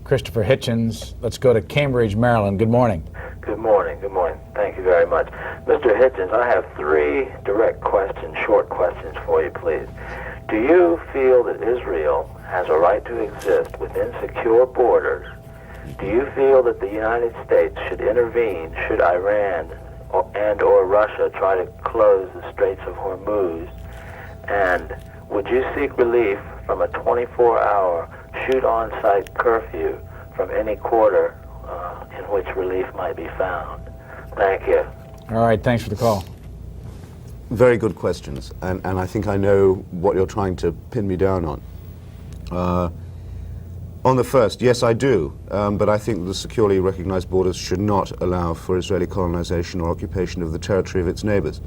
Christopher Hitchens. Let's go to Cambridge, Maryland. Good morning. Good morning. Good morning. Thank you very much. Mr. Hitchens, I have three direct questions, short questions for you, please. Do you feel that Israel has a right to exist within secure borders? Do you feel that the United States should intervene should Iran and/or Russia try to close the Straits of Hormuz? And would you seek relief from a 24-hour shoot-on-site curfew from any quarter in which relief might be found? Thank you. All right, thanks for the call. Very good questions, and I think I know what you're trying to pin me down on. On the first, yes, I do, but I think the securely recognized borders should not allow for Israeli colonization or occupation of the territory of its neighbors,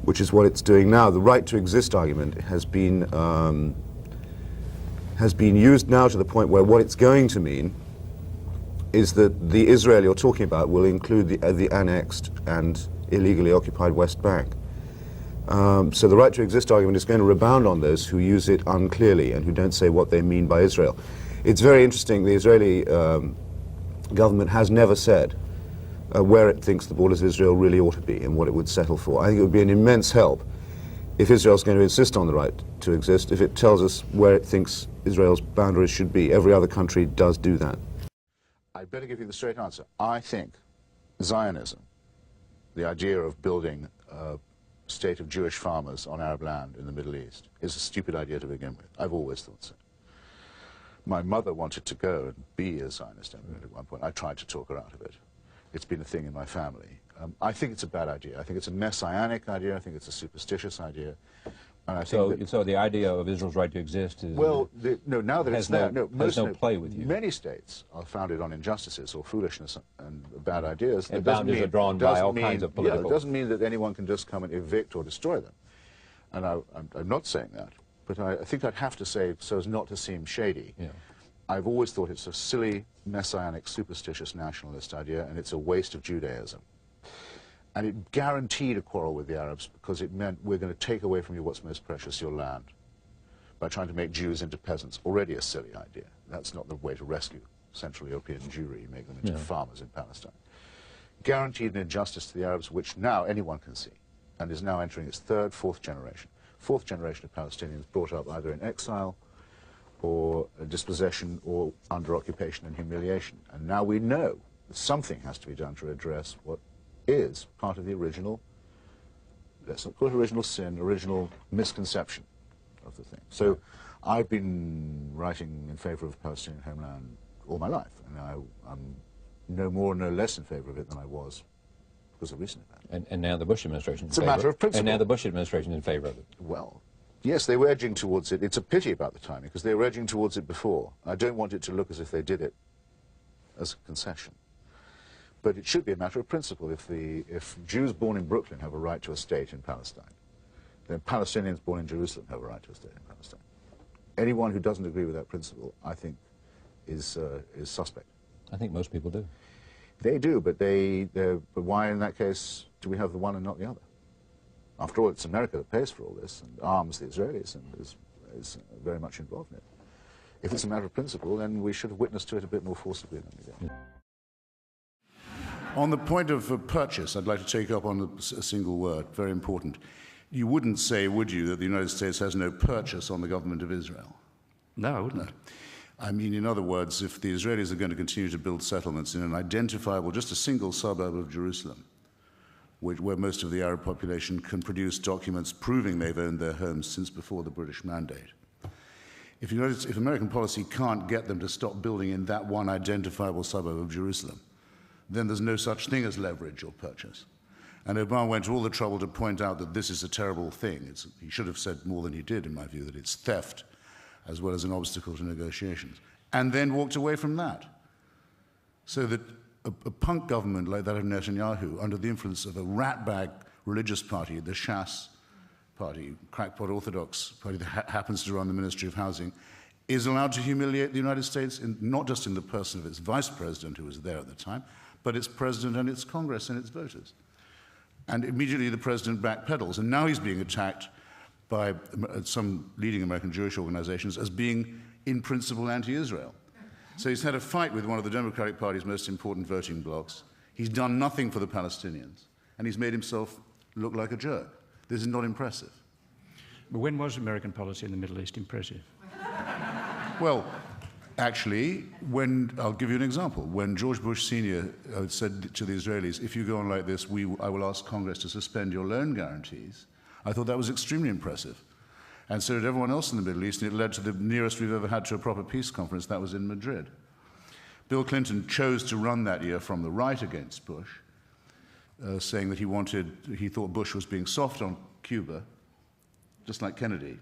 which is what it's doing now. The right to exist argument has been used now to the point where what it's going to mean is that the Israel you're talking about will include the annexed and illegally occupied West Bank. So the right to exist argument is going to rebound on those who use it unclearly and who don't say what they mean by Israel. It's very interesting, the Israeli government has never said where it thinks the borders of Israel really ought to be and what it would settle for. I think it would be an immense help if Israel's going to insist on the right to exist, if it tells us where it thinks Israel's boundaries should be. Every other country does do that. I'd better give you the straight answer. I think Zionism, the idea of building a state of Jewish farmers on Arab land in the Middle East, is a stupid idea to begin with. I've always thought so. My mother wanted to go and be a Zionist immigrant at one point. I tried to talk her out of it. It's been a thing in my family. I think it's a bad idea. I think it's a messianic idea. I think it's a superstitious idea. And I think so the idea of Israel's right to exist is well, no. Now that it's there, has no play with you. Many states are founded on injustices or foolishness and bad ideas. And boundaries are drawn by all kinds of political. Yeah, it doesn't mean that anyone can just come and evict or destroy them. And I'm not saying that, but I think I'd have to say, so as not to seem shady. Yeah. I've always thought it's a silly, messianic, superstitious nationalist idea, and it's a waste of Judaism. And it guaranteed a quarrel with the Arabs because it meant we're going to take away from you what's most precious, your land, by trying to make Jews into peasants. Already a silly idea. That's not the way to rescue Central European Jewry, make them into farmers in Palestine. Guaranteed an injustice to the Arabs, which now anyone can see, and is now entering its third, fourth generation. Fourth generation of Palestinians brought up either in exile or dispossession or under occupation and humiliation. And now we know that something has to be done to address what is part of the original, let's not call it original sin, original misconception of the thing. So I've been writing in favor of Palestinian homeland all my life, and I'm no more, no less in favor of it than I was because of recent events. And now the Bush administration is in favor. It's a matter of principle. And now the Bush administration is in favor of it. Well, yes, they were edging towards it. It's a pity about the timing, because they were edging towards it before. I don't want it to look as if they did it as a concession. But it should be a matter of principle. If Jews born in Brooklyn have a right to a state in Palestine, then Palestinians born in Jerusalem have a right to a state in Palestine. Anyone who doesn't agree with that principle, I think, is suspect. I think most people do. They do, but but why in that case do we have the one and not the other? After all, it's America that pays for all this and arms the Israelis and is very much involved in it. If it's a matter of principle, then we should have witnessed to it a bit more forcibly than we did. On the point of purchase, I'd like to take up on a single word, very important. You wouldn't say, would you, that the United States has no purchase on the government of Israel? No, I wouldn't. No. I mean, in other words, if the Israelis are going to continue to build settlements in an identifiable, just a single suburb of Jerusalem, where most of the Arab population can produce documents proving they've owned their homes since before the British Mandate. If American policy can't get them to stop building in that one identifiable suburb of Jerusalem, then there's no such thing as leverage or purchase. And Obama went to all the trouble to point out that this is a terrible thing. He should have said more than he did, in my view, that it's theft as well as an obstacle to negotiations, and then walked away from that. So that a punk government like that of Netanyahu, under the influence of a ratbag religious party, the Shas party, crackpot Orthodox party that happens to run the Ministry of Housing, is allowed to humiliate the United States, not just in the person of its vice president, who was there at the time, but its president and its Congress and its voters. And immediately the president backpedals, and now he's being attacked by some leading American Jewish organizations as being, in principle, anti-Israel. So he's had a fight with one of the Democratic Party's most important voting blocs. He's done nothing for the Palestinians, and he's made himself look like a jerk. This is not impressive. But when was American policy in the Middle East impressive? Well, actually, I'll give you an example. When George Bush Sr. Said to the Israelis, if you go on like this, I will ask Congress to suspend your loan guarantees, I thought that was extremely impressive. And so did everyone else in the Middle East, and it led to the nearest we've ever had to a proper peace conference. That was in Madrid. Bill Clinton chose to run that year from the right against Bush, saying that he thought Bush was being soft on Cuba, just like Kennedy.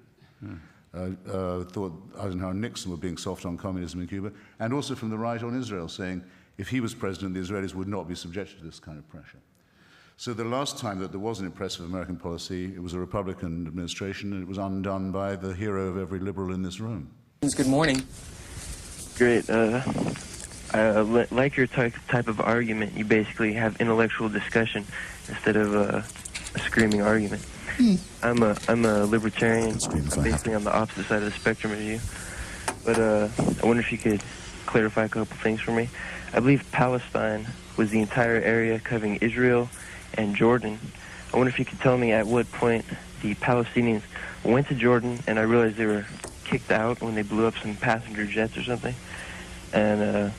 Thought Eisenhower and Nixon were being soft on communism in Cuba, and also from the right on Israel, saying if he was president, the Israelis would not be subjected to this kind of pressure. So the last time that there was an impressive American policy, it was a Republican administration, and it was undone by the hero of every liberal in this room. Good morning. Great. I like your type of argument. You basically have intellectual discussion instead of a screaming argument. I'm a libertarian. I'm basically on the opposite side of the spectrum as you. But I wonder if you could clarify a couple things for me. I believe Palestine was the entire area covering Israel and Jordan. I wonder if you could tell me at what point the Palestinians went to Jordan, and I realized they were kicked out when they blew up some passenger jets or something. And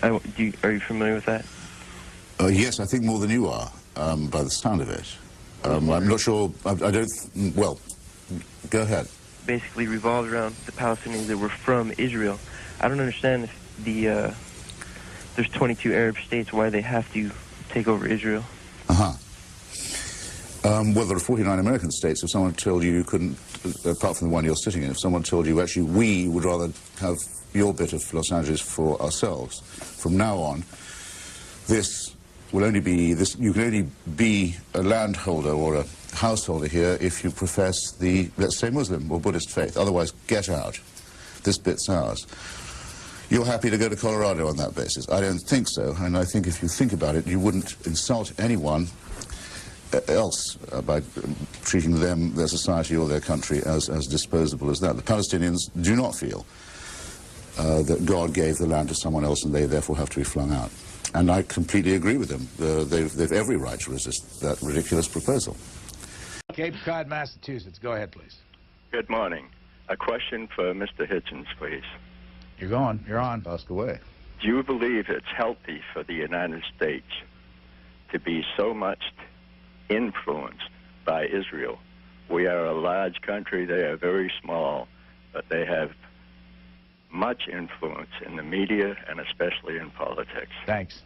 are you familiar with that? Yes, I think more than you are, by the sound of it. I'm not sure, well, go ahead. Basically revolved around the Palestinians that were from Israel. I don't understand if there's 22 Arab states, why they have to take over Israel. Well, there are 49 American states. If someone told you you couldn't, apart from the one you're sitting in, if someone told you actually we would rather have your bit of Los Angeles for ourselves, from now on, this will only be, you can only be a landholder or a householder here if you profess the, let's say, Muslim or Buddhist faith. Otherwise, get out. This bit's ours. You're happy to go to Colorado on that basis? I don't think so, and I think if you think about it, you wouldn't insult anyone else by treating them, their society or their country as disposable as that. The Palestinians do not feel that God gave the land to someone else and they therefore have to be flung out. And I completely agree with them. They've every right to resist that ridiculous proposal. Cape Cod, Massachusetts. Go ahead, please. Good morning. A question for Mr. Hitchens, please. You're going. You're on. Ask away. Do you believe it's healthy for the United States to be so much influenced by Israel? We are a large country. They are very small, but they have much influence in the media and especially in politics. Thanks.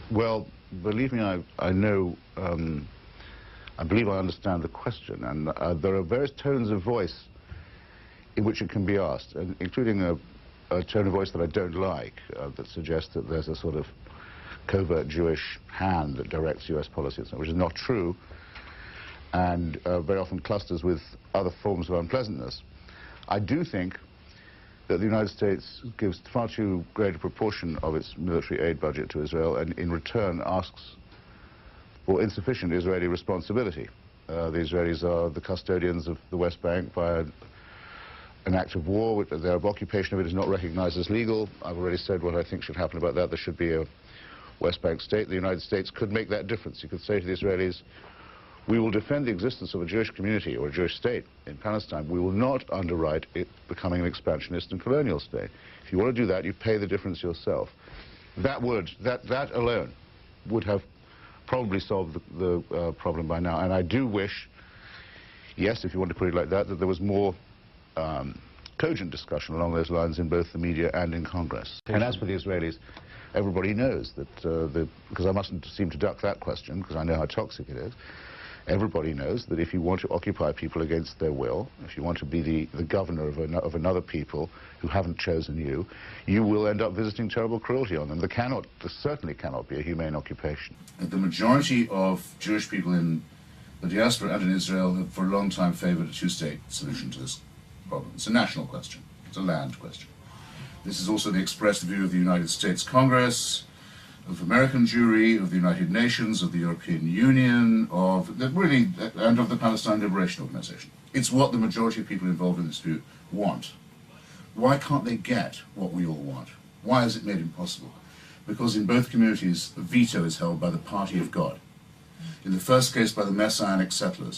Well, believe me, I know, I believe I understand the question, and there are various tones of voice in which it can be asked, and including a tone of voice that I don't like, that suggests that there's a sort of covert Jewish hand that directs U.S. policy, which is not true, and very often clusters with other forms of unpleasantness. I do think that the United States gives far too great a proportion of its military aid budget to Israel and in return asks for insufficient Israeli responsibility. The Israelis are the custodians of the West Bank via an act of war, which their occupation of it is not recognized as legal. I've already said what I think should happen about that. There should be a West Bank state. The United States could make that difference. You could say to the Israelis, we will defend the existence of a Jewish community or a Jewish state in Palestine. We will not underwrite it becoming an expansionist and colonial state. If you want to do that, you pay the difference yourself. That alone would have probably solved the problem by now. And I do wish, yes, if you want to put it like that, that there was more cogent discussion along those lines in both the media and in Congress. And as for the Israelis, everybody knows that, because I mustn't seem to duck that question, because I know how toxic it is. Everybody knows that if you want to occupy people against their will, if you want to be the governor of another people who haven't chosen you, you will end up visiting terrible cruelty on them. There certainly cannot be a humane occupation. The majority of Jewish people in the diaspora and in Israel have for a long time favored a two-state solution to this problem. It's a national question. It's a land question. This is also the expressed view of the United States Congress, of American Jewry, of the United Nations, of the European Union, and of the Palestine Liberation Organization. It's what the majority of people involved in this view want. Why can't they get what we all want? Why is it made impossible? Because in both communities, a veto is held by the party of God. In the first case, by the Messianic settlers,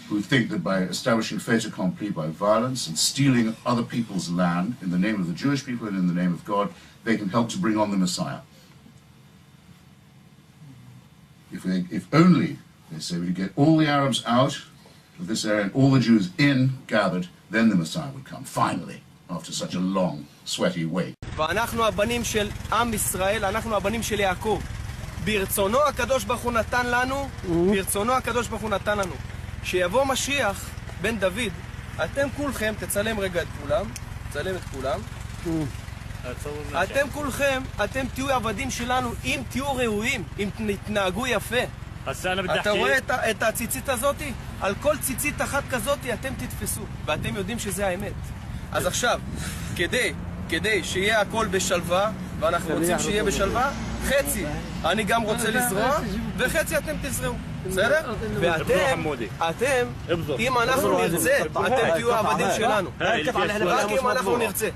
who think that by establishing fait accompli by violence and stealing other people's land in the name of the Jewish people and in the name of God, they can help to bring on the Messiah. If only, they say, we could get all the Arabs out of this area and all the Jews in, gathered, then the Messiah would come, finally, after such a long, sweaty wait. ואנחנו הבנים של עם ישראל, אנחנו הבנים של יעקב. ברצונו הקדוש ברוך הוא נתן לנו, ברצונו הקדוש ברוך הוא נתן לנו. שיבוא משיח, בן דוד, אתם כולכם, תצלם רגע את כולם, תצלם את כולם. אתם כולכם, אתם תהיו עבדים שלנו, אם תהיו ראויים, אם תתנהגו יפה. אתה רואה את הציצית הזאת? על כל ציצית אחת כזאת אתם תתפסו, ואתם יודעים שזה האמת. אז עכשיו, כדי שיהיה הכל בשלווה, ואנחנו רוצים שיהיה בשלווה, חצי אני גם רוצה לזרוע, וחצי אתם תזרעו. בסדר? ואתם, אם אנחנו נרצה, אתם תהיו העבדים שלנו. רק אם אנחנו נרצה.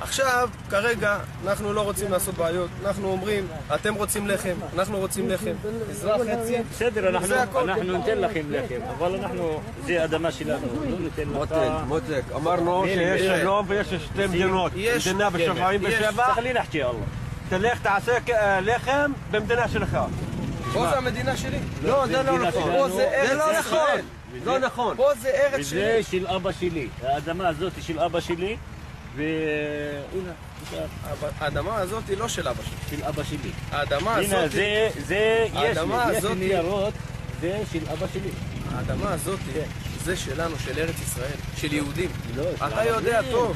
עכשיו, כרגע, אנחנו לא רוצים לעשות בעיות. אנחנו אומרים, אתם רוצים לחם, אנחנו רוצים לחם. עזרה חצי, בסדר, אנחנו ניתן לכם לחם, אבל אנחנו, זה אדמה שלנו, לא ניתן לך... מותק, אמרנו שיש שלום ויש שתי מדינות. מדינה ב-77, תלך תעשה לחם במדינה שלך. פה זה המדינה שלי. לא, זה לא נכון. פה זה ארץ ישראל. לא נכון. פה זה ארץ שלי. וזה של אבא שלי. האדמה הזאת היא של אבא שלי, והנה, האדמה הזאת היא לא של אבא שלי. של אבא שלי. האדמה הזאת... הנה, זה יש לי ניירות, זה של אבא שלי. האדמה הזאת זה שלנו, של ארץ ישראל, של יהודים. אתה יודע טוב.